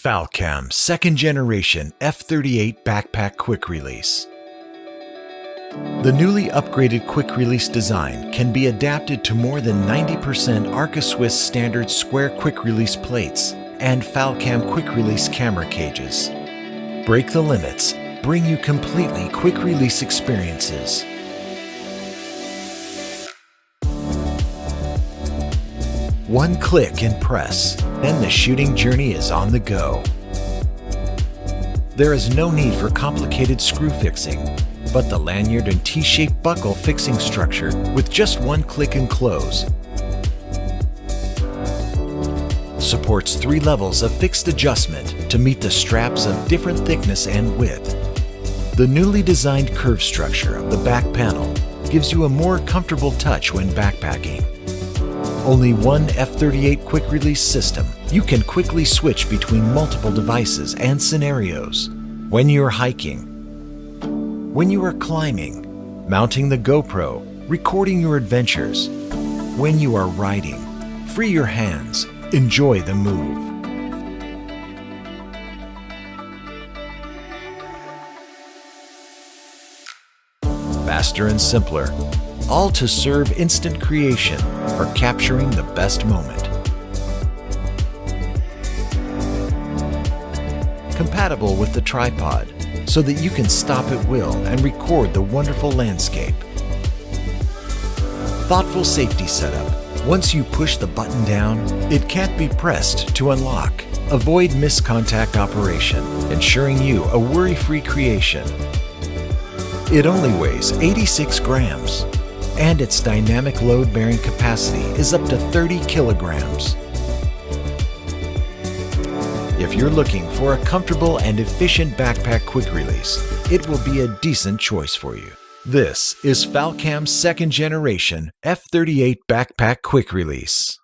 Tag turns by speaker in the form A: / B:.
A: FALCAM Second Generation F38 Backpack Quick Release. The newly upgraded quick release design can be adapted to more than 90% Arca-Swiss standard square quick release plates and FALCAM quick release camera cages. Break the limits, bring you completely quick release experiences. One click and press, then the shooting journey is on the go. There is no need for complicated screw fixing, but the Lanyard and T-shaped buckle fixing structure with just one click and close supports 3 levels of fixed adjustment to meet the straps of different thickness and width. The newly designed curve structure of the back panel gives you a more comfortable touch when backpacking. Only one F38 quick release system, you can quickly switch between multiple devices and scenarios. When you're hiking, when you are climbing, mounting the GoPro, recording your adventures. When you are riding, free your hands, enjoy the move. Faster and simpler, all to serve instant creation for capturing the best moment. Compatible with the tripod, so that you can stop at will and record the wonderful landscape. Thoughtful safety setup. Once you push the button down, it can't be pressed to unlock. Avoid miscontact operation, ensuring you a worry-free creation. It only weighs 86 grams, and its dynamic load-bearing capacity is up to 30 kilograms. If you're looking for a comfortable and efficient backpack quick release, it will be a decent choice for you. This is FALCAM's second generation F38 Backpack Quick Release.